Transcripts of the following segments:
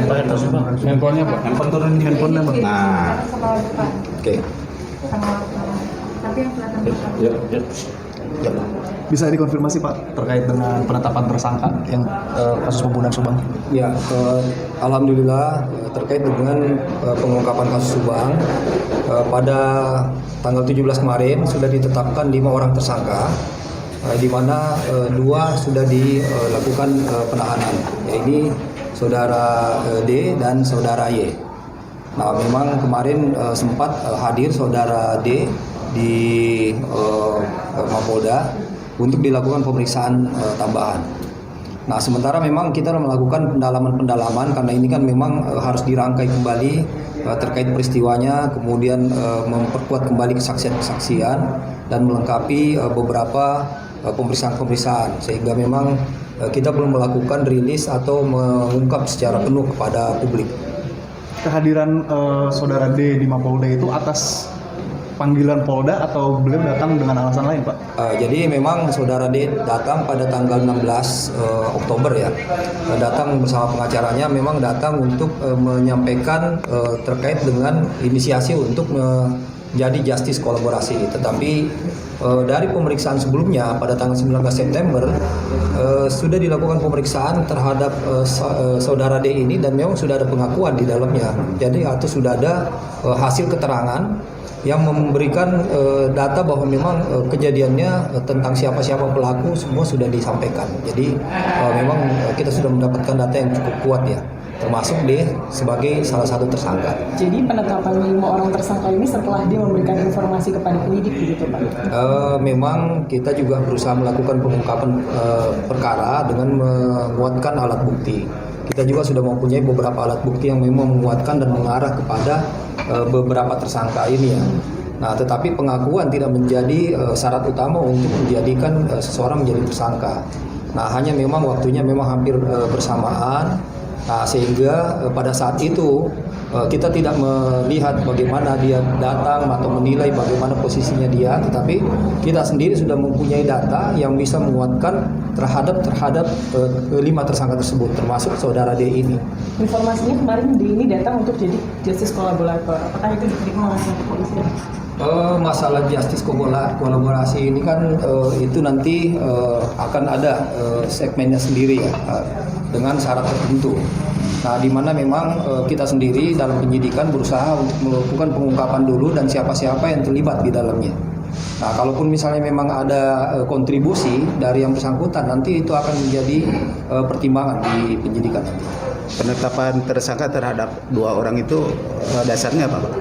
Handphonenya Pak. Handphone turunin di Handphonenya, Bang. Nah, oke. Tapi yang kelihatan Ya. Bisa dikonfirmasi Pak terkait dengan penetapan tersangka yang kasus pembunuhan Subang? Ya, alhamdulillah terkait dengan pengungkapan kasus Subang pada tanggal 17 kemarin sudah ditetapkan 5 orang tersangka, di mana 2 sudah dilakukan penahanan, yaitu saudara D dan saudara Y. Nah, memang kemarin sempat hadir saudara D di Mapolda untuk dilakukan pemeriksaan tambahan. Nah, sementara memang kita melakukan pendalaman karena ini kan memang harus dirangkai kembali terkait peristiwanya, kemudian memperkuat kembali kesaksian-kesaksian dan melengkapi beberapa pemeriksaan-pemeriksaan, sehingga memang kita belum melakukan rilis atau mengungkap secara penuh kepada publik. Kehadiran saudara D di Mapolda itu atas panggilan Polda atau beliau datang dengan alasan lain, Pak? Jadi memang saudara D datang pada tanggal 16 Oktober ya, datang bersama pengacaranya, memang datang untuk menyampaikan terkait dengan inisiasi untuk menjadi justice kolaborasi. Tetapi dari pemeriksaan sebelumnya pada tanggal 19 September sudah dilakukan pemeriksaan terhadap saudara D ini dan memang sudah ada pengakuan di dalamnya. Jadi atau sudah ada hasil keterangan yang memberikan data bahwa memang kejadiannya tentang siapa-siapa pelaku semua sudah disampaikan. Jadi memang kita sudah mendapatkan data yang cukup kuat ya, termasuk D sebagai salah satu tersangka. Jadi penetapan 5 orang tersangka ini setelah dia memberikan informasi kepada penyidik begitu Pak? Memang kita juga berusaha melakukan pengungkapan perkara dengan menguatkan alat bukti. Kita juga sudah mempunyai beberapa alat bukti yang memang menguatkan dan mengarah kepada beberapa tersangka ini ya. Nah, tetapi pengakuan tidak menjadi syarat utama untuk menjadikan seseorang menjadi tersangka. Nah, hanya memang waktunya memang hampir bersamaan. Nah, sehingga pada saat itu kita tidak melihat bagaimana dia datang atau menilai bagaimana posisinya dia, tetapi kita sendiri sudah mempunyai data yang bisa menguatkan terhadap 5 tersangka tersebut, termasuk saudara D ini. Informasinya kemarin D ini datang untuk jadi justice kolaborator. Apakah itu diterima oleh polisi? Masalah justice kolaborasi ini kan itu nanti akan ada segmennya sendiri ya, dengan syarat tertentu. Nah, di mana memang kita sendiri dalam penyidikan berusaha untuk melakukan pengungkapan dulu dan siapa-siapa yang terlibat di dalamnya. Nah, kalaupun misalnya memang ada kontribusi dari yang bersangkutan, nanti itu akan menjadi pertimbangan di penyidikan nanti. Penetapan tersangka terhadap 2 orang itu dasarnya apa, Pak?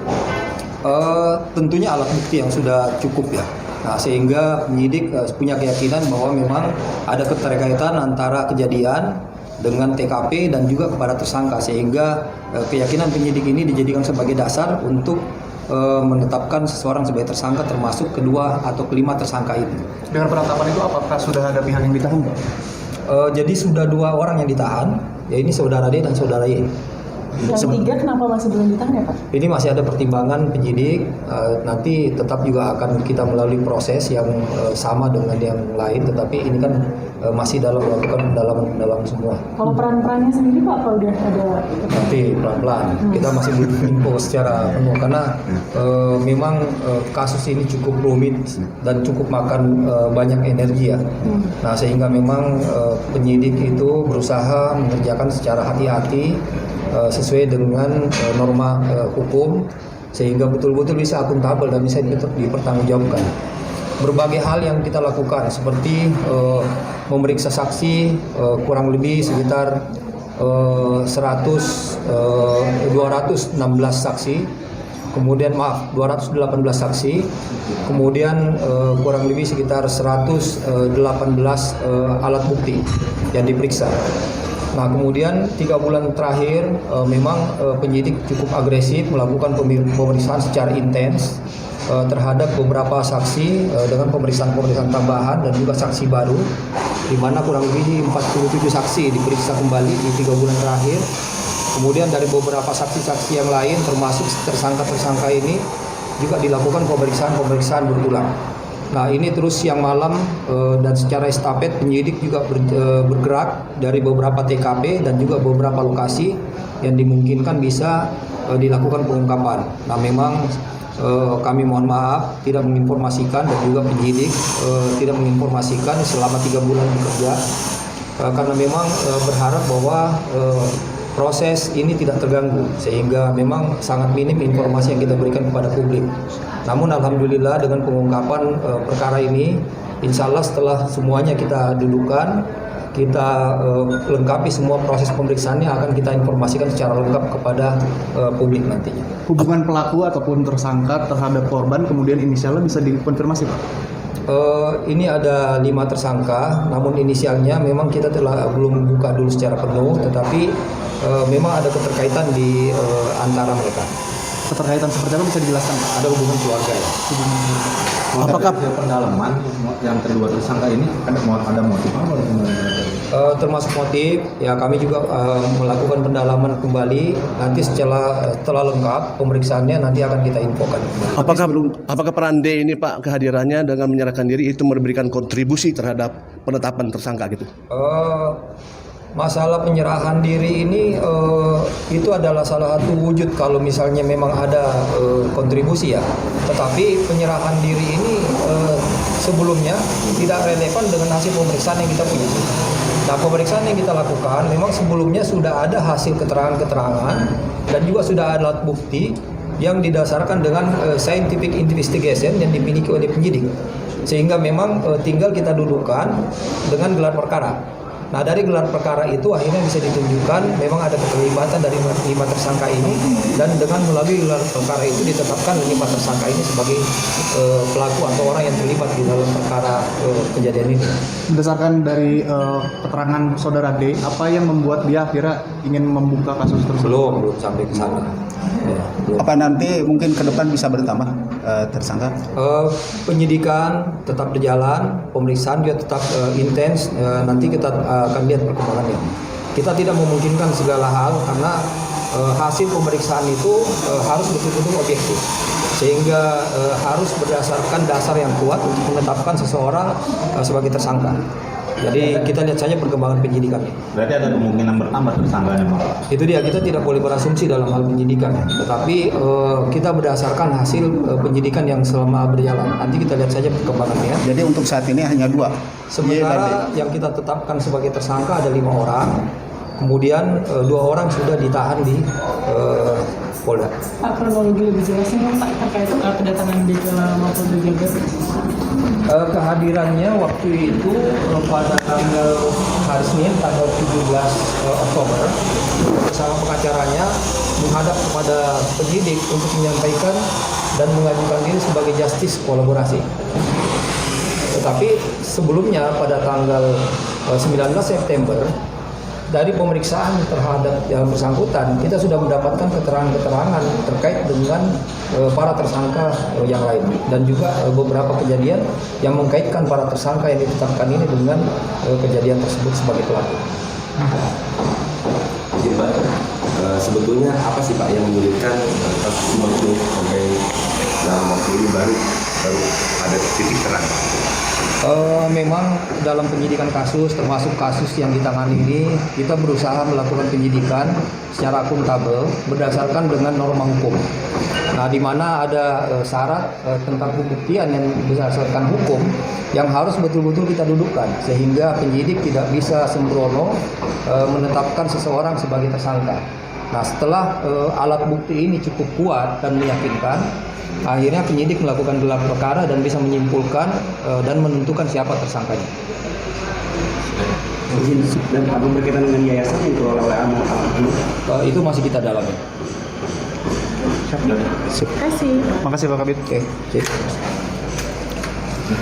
Tentunya alat bukti yang sudah cukup ya. Nah, sehingga penyidik punya keyakinan bahwa memang ada keterkaitan antara kejadian dengan TKP dan juga kepada tersangka, sehingga keyakinan penyidik ini dijadikan sebagai dasar untuk menetapkan seseorang sebagai tersangka, termasuk kedua atau kelima tersangka itu. Dengan penetapan itu apakah sudah ada pihak yang ditahan, Pak? Jadi sudah 2 orang yang ditahan, yaitu saudara D dan saudara Y. Yang 3 kenapa masih belum ditahan ya Pak? Ini masih ada pertimbangan penyidik, nanti tetap juga akan kita melalui proses yang sama dengan yang lain, tetapi ini kan masih dalam melakukan pendalaman semua. Kalau peran-perannya sendiri Pak, apa udah ada? Nanti pelan-pelan, kita masih belum info secara penuh karena memang kasus ini cukup rumit dan cukup makan banyak energi ya. Nah, sehingga memang penyidik itu berusaha mengerjakan secara hati-hati sesuai dengan norma hukum, sehingga betul-betul bisa akuntabel dan bisa dipertanggungjawabkan. Berbagai hal yang kita lakukan seperti memeriksa saksi kurang lebih sekitar 216 saksi, kemudian 218 saksi, kemudian kurang lebih sekitar 118 alat bukti yang diperiksa. Nah, kemudian 3 bulan terakhir memang penyidik cukup agresif melakukan pemeriksaan secara intens terhadap beberapa saksi dengan pemeriksaan tambahan dan juga saksi baru, di mana kurang lebih 47 saksi diperiksa kembali di 3 bulan terakhir. Kemudian dari beberapa saksi-saksi yang lain termasuk tersangka-tersangka ini juga dilakukan pemeriksaan berulang. Nah ini terus siang malam dan secara estafet penyidik juga bergerak dari beberapa TKP dan juga beberapa lokasi yang dimungkinkan bisa dilakukan pengungkapan. Nah memang kami mohon maaf tidak menginformasikan dan juga penyidik tidak menginformasikan selama 3 bulan bekerja karena memang berharap bahwa proses ini tidak terganggu sehingga memang sangat minim informasi yang kita berikan kepada publik. Namun alhamdulillah dengan pengungkapan perkara ini, insya Allah setelah semuanya kita dudukan, kita lengkapi semua proses pemeriksaannya akan kita informasikan secara lengkap kepada publik nantinya. Hubungan pelaku ataupun tersangka terhadap korban kemudian inisialnya bisa dikonfirmasi Pak? Ini ada 5 tersangka, namun inisialnya memang kita belum buka dulu secara penuh, tetapi memang ada keterkaitan di antara mereka. Keterkaitan seperti apa bisa dijelaskan Pak? Ada hubungan keluarga ya. Apakah pendalaman yang kedua tersangka ini ada motif apa? Termasuk motif, ya kami juga melakukan pendalaman kembali. Nanti setelah lengkap pemeriksaannya nanti akan kita infokan. Apakah peran D ini Pak kehadirannya dengan menyerahkan diri itu memberikan kontribusi terhadap penetapan tersangka gitu? Masalah penyerahan diri ini itu adalah salah satu wujud kalau misalnya memang ada kontribusi ya. Tetapi penyerahan diri ini sebelumnya tidak relevan dengan hasil pemeriksaan yang kita punya. Nah pemeriksaan yang kita lakukan memang sebelumnya sudah ada hasil keterangan-keterangan dan juga sudah ada alat bukti yang didasarkan dengan scientific investigation yang dimiliki oleh penyidik. Sehingga memang tinggal kita dudukan dengan gelar perkara. Nah dari gelar perkara itu akhirnya bisa ditunjukkan memang ada keterlibatan dari 5 tersangka ini dan dengan melalui gelar perkara itu ditetapkan 5 tersangka ini sebagai pelaku atau orang yang terlibat di dalam perkara kejadian ini. Berdasarkan dari keterangan saudara D, apa yang membuat dia akhirnya ingin membuka kasus tersebut? Belum sampai ke sana. Ya, belum. Apa nanti mungkin ke depan bisa bertambah tersangka? Penyidikan tetap berjalan, pemeriksaan juga tetap intens. Nanti kita akan lihat perkembangannya. Kita tidak memungkinkan segala hal karena hasil pemeriksaan itu harus betul-betul objektif, sehingga harus berdasarkan dasar yang kuat untuk menetapkan seseorang sebagai tersangka. Jadi kita lihat saja perkembangan penyidikannya. Berarti ada kemungkinan bertambah tersangkanya Pak? Itu dia, kita tidak boleh berasumsi dalam hal penyidikan. Tetapi kita berdasarkan hasil penyidikan yang selama berjalan. Nanti kita lihat saja perkembangannya. Jadi untuk saat ini hanya 2. Sementara yang kita tetapkan sebagai tersangka ada 5 orang. Kemudian 2 orang sudah ditahan di Polda. Pak, kronologi lebih jelasnya Pak terkait kedatangan Dejala Mapolda Jabar. Kehadirannya waktu itu pada tanggal hari Senin tanggal 17 Oktober bersama pengacaranya menghadap kepada penyidik untuk menyampaikan dan mengajukan diri sebagai justice kolaborasi. Tetapi sebelumnya pada tanggal 19 September dari pemeriksaan terhadap yang bersangkutan, kita sudah mendapatkan keterangan-keterangan terkait dengan para tersangka yang lain dan juga beberapa kejadian yang mengkaitkan para tersangka yang ditetapkan ini dengan kejadian tersebut sebagai pelaku. Jadi Pak, sebetulnya apa sih Pak yang menyulitkan kasus waktu sampai dalam waktu ini baru ada titik terang? Memang dalam penyidikan kasus, termasuk kasus yang ditangani ini, kita berusaha melakukan penyidikan secara akuntabel berdasarkan dengan norma hukum. Nah, di mana ada syarat tentang pembuktian yang berdasarkan hukum yang harus betul-betul kita dudukkan, sehingga penyidik tidak bisa sembrono menetapkan seseorang sebagai tersangka. Nah, setelah alat bukti ini cukup kuat dan meyakinkan, akhirnya penyidik melakukan gelar perkara dan bisa menyimpulkan dan menentukan siapa tersangkanya. Dan apa berkaitan dengan yayasan yang dikelola oleh anak Itu masih kita dalami. Terima kasih. Makasih Pak Kabit. Oke.